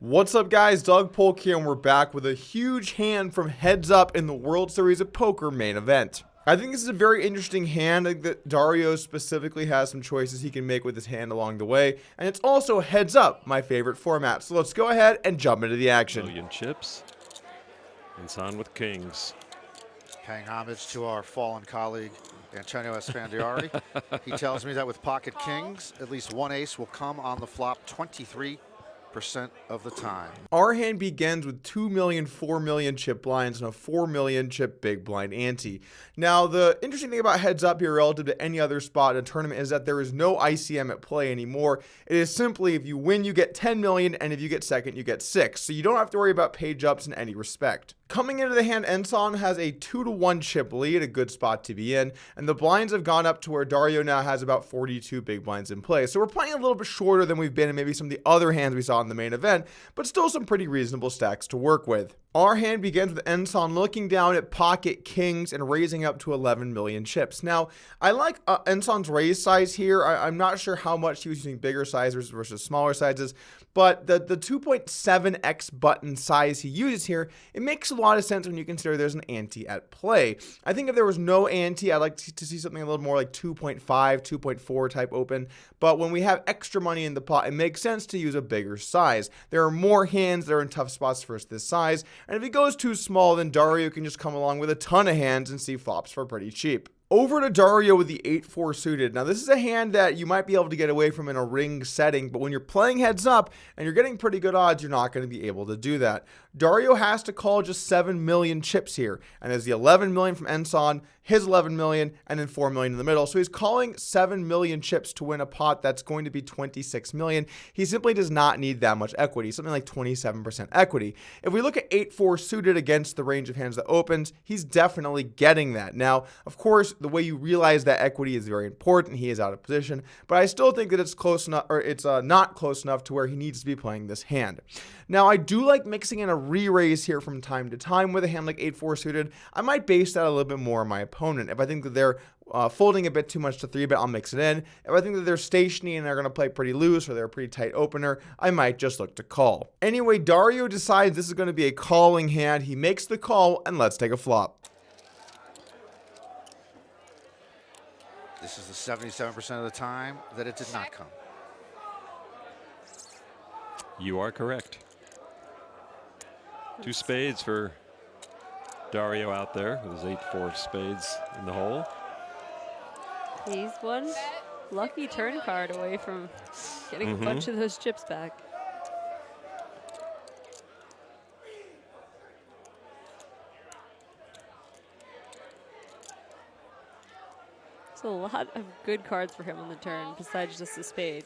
What's up, guys? Doug Polk here, and we're back with a huge hand from Heads Up in the World Series of Poker main event. I think this is a very interesting hand. I think that Dario specifically has some choices he can make with his hand along the way, and it's also Heads Up, my favorite format. So let's go ahead and jump into the action. Million chips. Ensan with kings. Paying homage to our fallen colleague, Antonio Esfandiari. He tells me that with pocket kings, at least one ace will come on the flop 23% of the time. Our hand begins with 2 million, 4 million chip blinds and a 4 million chip big blind ante. Now, the interesting thing about Heads Up here relative to any other spot in a tournament is that there is no ICM at play anymore. It is simply if you win, you get 10 million, and if you get second, you get 6. So you don't have to worry about page ups in any respect. Coming into the hand, Ensan has a 2-1 chip lead, a good spot to be in, and the blinds have gone up to where Dario now has about 42 big blinds in play. So we're playing a little bit shorter than we've been in maybe some of the other hands we saw in the main event, but still some pretty reasonable stacks to work with. Our hand begins with Ensan looking down at pocket kings and raising up to 11 million chips. Now, I like Ensan's raise size here. I'm not sure how much he was using bigger sizes versus smaller sizes, but the 2.7x button size he uses here, it makes a lot of sense when you consider there's an ante at play. I think if there was no ante, I'd like to see something a little more like 2.5, 2.4 type open, but when we have extra money in the pot, it makes sense to use a bigger size. There are more hands that are in tough spots for us this size, and if it goes too small, then Dario can just come along with a ton of hands and see flops for pretty cheap. Over to Dario with the 8-4 suited. Now, this is a hand that you might be able to get away from in a ring setting, but when you're playing Heads Up and you're getting pretty good odds, you're not going to be able to do that. Dario has to call just 7 million chips here, and there's the 11 million from Ensan, his 11 million, and then 4 million in the middle. So he's calling 7 million chips to win a pot that's going to be 26 million. He simply does not need that much equity, something like 27% equity. If we look at 8-4 suited against the range of hands that opens, he's definitely getting that. Now, of course, the way you realize that equity is very important. He is out of position, but I still think that it's close enough, or it's not close enough to where he needs to be playing this hand. Now, I do like mixing in a re-raise here from time to time with a hand like 8-4 suited. I might base that a little bit more on my opponent. If I think that they're folding a bit too much to 3-bet, I'll mix it in. If I think that they're stationary and they're going to play pretty loose or they're a pretty tight opener, I might just look to call. Anyway, Dario decides this is going to be a calling hand. He makes the call, and let's take a flop. This is the 77% of the time that it did not come. You are correct. 2 spades for Dario out there with his 8-4 spades in the hole. He's one lucky turn card away from getting a bunch of those chips back. A lot of good cards for him on the turn besides just a spade.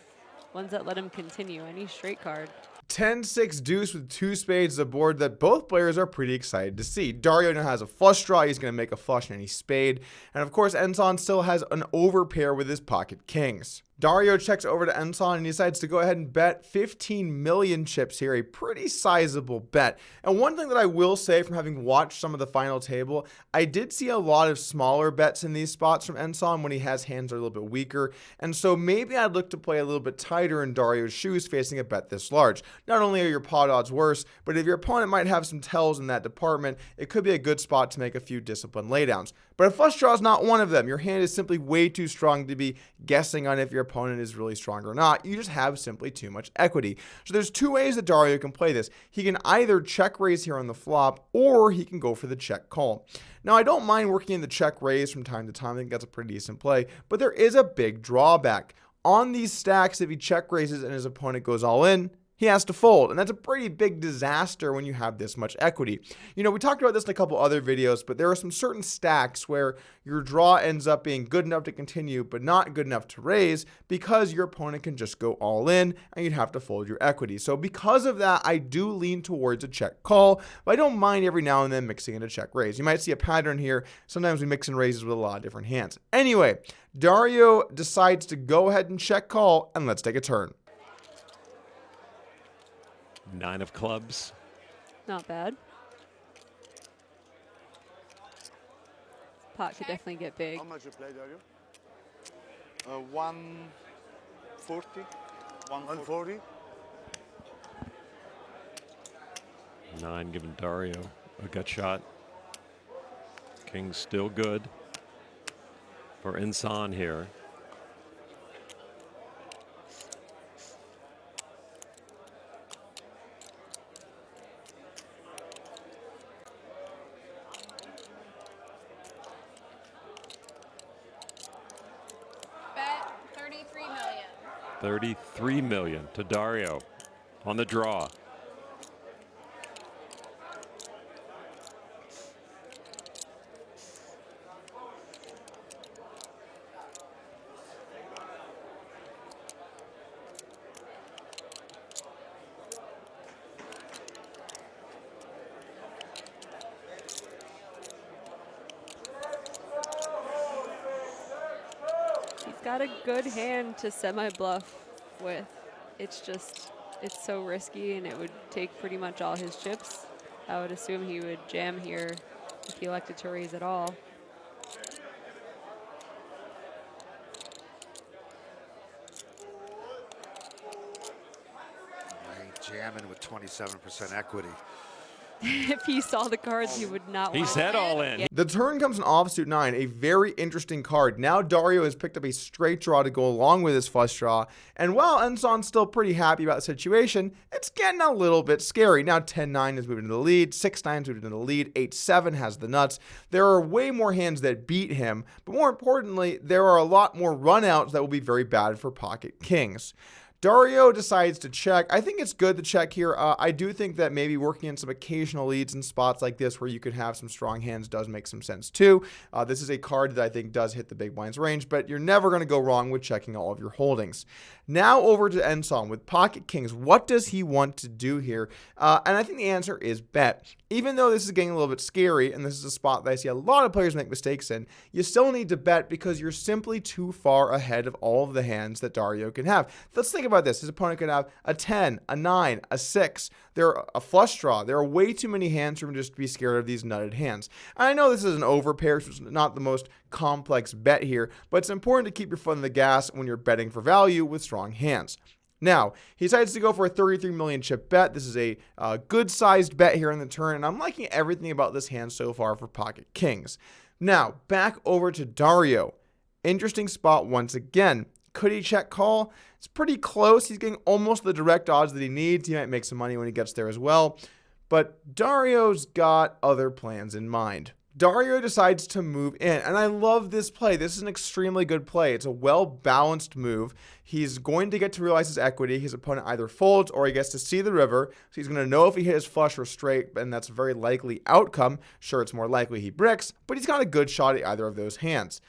Ones that let him continue. Any straight card. 10-6 deuce with 2 spades, a board that both players are pretty excited to see. Dario now has a flush draw. He's going to make a flush in any spade. And of course, Ensan still has an overpair with his pocket kings. Dario checks over to Ensan and he decides to go ahead and bet 15 million chips here, a pretty sizable bet. And one thing that I will say from having watched some of the final table, I did see a lot of smaller bets in these spots from Ensan when he has hands that are a little bit weaker. And so maybe I'd look to play a little bit tighter in Dario's shoes facing a bet this large. Not only are your pot odds worse, but if your opponent might have some tells in that department, it could be a good spot to make a few disciplined laydowns. But a flush draw is not one of them. Your hand is simply way too strong to be guessing on if your opponent is really strong or not. You just have simply too much equity. So there's 2 ways that Dario can play this. He can either check raise here on the flop, or he can go for the check call. Now, I don't mind working in the check raise from time to time. I think that's a pretty decent play, but there is a big drawback. On these stacks, if he check raises and his opponent goes all in, he has to fold, and that's a pretty big disaster when you have this much equity. You know, we talked about this in a couple other videos, but there are some certain stacks where your draw ends up being good enough to continue, but not good enough to raise because your opponent can just go all in and you'd have to fold your equity. So because of that, I do lean towards a check call, but I don't mind every now and then mixing in a check raise. You might see a pattern here. Sometimes we mix in raises with a lot of different hands. Anyway, Dario decides to go ahead and check call, and let's take a turn. 9 of clubs. Not bad. Pot could definitely get big. How much you play, Dario? 140. 140. 9 giving Dario a gut shot. King's still good for Ensan here. Bet 33 million. 33 million to Dario on the draw. He's got a good hand to semi-bluff with. It's just, it's so risky, and it would take pretty much all his chips. I would assume he would jam here if he elected to raise at all. Jamming with 27% equity. If he saw the cards, he would not He want said to. all in. The turn comes an offsuit 9, a very interesting card. Now Dario has picked up a straight draw to go along with his flush draw, and while Ensan's still pretty happy about the situation, it's getting a little bit scary. Now 10-9 has moved into the lead, 6-9 has moved into the lead, 8-7 has the nuts. There are way more hands that beat him, but more importantly, there are a lot more runouts that will be very bad for pocket kings. Dario decides to check. I think it's good to check here. I do think that maybe working in some occasional leads in spots like this where you could have some strong hands does make some sense too. This is a card that I think does hit the big blinds range, but you're never going to go wrong with checking all of your holdings. Now over to Ensan with pocket kings. What does he want to do here? And I think the answer is bet. Even though this is getting a little bit scary, and this is a spot that I see a lot of players make mistakes in, you still need to bet because you're simply too far ahead of all of the hands that Dario can have. Let's think about this. His opponent could have a 10, a 9, a 6. They're a flush draw. There are way too many hands for him just to be scared of these nutted hands. And I know this is an overpair, so it's not the most complex bet here, but it's important to keep your foot on the gas when you're betting for value with strong hands. Now, he decides to go for a 33 million chip bet. This is a good-sized bet here in the turn, and I'm liking everything about this hand so far for pocket kings. Now, back over to Dario. Interesting spot once again. Could he check call? It's pretty close. He's getting almost the direct odds that he needs. He might make some money when he gets there as well. But Dario's got other plans in mind. Dario decides to move in, and I love this play. This is an extremely good play. It's a well-balanced move. He's going to get to realize his equity. His opponent either folds or he gets to see the river, so he's going to know if he hit his flush or straight, and that's a very likely outcome. Sure, it's more likely he bricks, but he's got a good shot at either of those hands.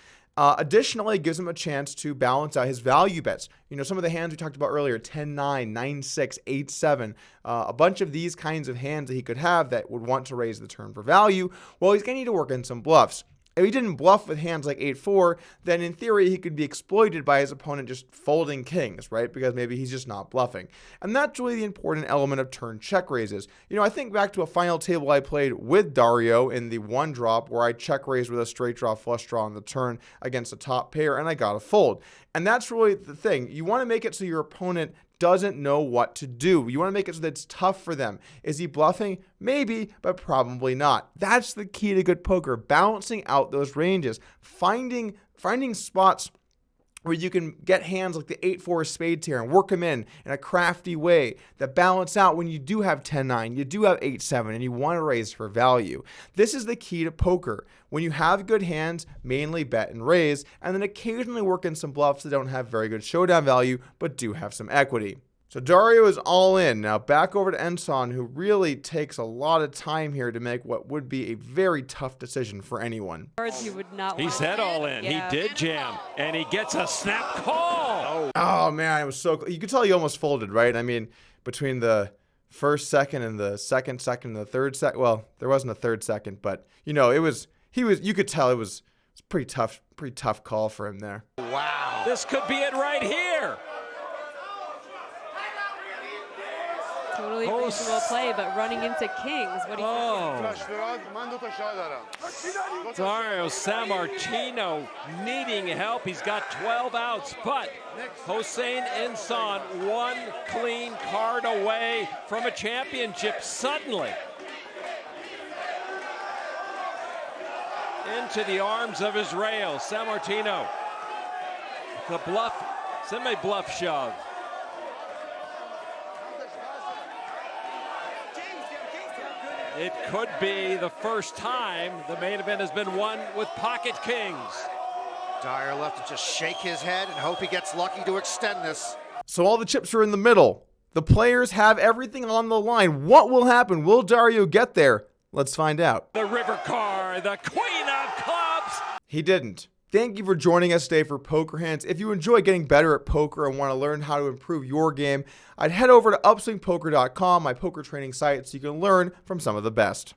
Additionally, it gives him a chance to balance out his value bets. You know, some of the hands we talked about earlier, 10-9, 9-6, 8-7, a bunch of these kinds of hands that he could have that would want to raise the turn for value, well, he's going to need to work in some bluffs. If he didn't bluff with hands like 8-4, then in theory, he could be exploited by his opponent just folding kings, right? Because maybe he's just not bluffing. And that's really the important element of turn check raises. You know, I think back to a final table I played with Dario in the one drop where I check raised with a straight draw, flush draw on the turn against a top pair, and I got a fold. And that's really the thing. You want to make it so your opponent doesn't know what to do. You want to make it so that it's tough for them. Is he bluffing? Maybe, but probably not. That's the key to good poker, balancing out those ranges, finding spots where you can get hands like the 8-4 spades here and work them in a crafty way that balance out when you do have 10-9, you do have 8-7, and you want to raise for value. This is the key to poker. When you have good hands, mainly bet and raise, and then occasionally work in some bluffs that don't have very good showdown value, but do have some equity. So Dario is all in. Now back over to Ensan, who really takes a lot of time here to make what would be a very tough decision for anyone. Cards he would not He want. said all in. Yeah. He did jam, and he gets a snap call. Oh man, it was so you could tell he almost folded, right? I mean, between the first second and the second and the third second. Well, there wasn't a third second, but you know, you could tell it was pretty tough call for him there. Wow. This could be it right here. Totally reasonable play, but running into kings. What do you think? فلاش فراد من دو تا شاه دارم. Dario Sammartino needing help. He's got 12 outs, but Hossein Ensan one clean card away from a championship. Suddenly, into the arms of his rail. Sammartino, the bluff, semi-bluff shove. It could be the first time the main event has been won with pocket kings. Dyer left to just shake his head and hope he gets lucky to extend this. So all the chips are in the middle. The players have everything on the line. What will happen? Will Dario get there? Let's find out. The river car, the queen of clubs. He didn't. Thank you for joining us today for Poker Hands. If you enjoy getting better at poker and want to learn how to improve your game, I'd head over to upswingpoker.com, my poker training site, so you can learn from some of the best.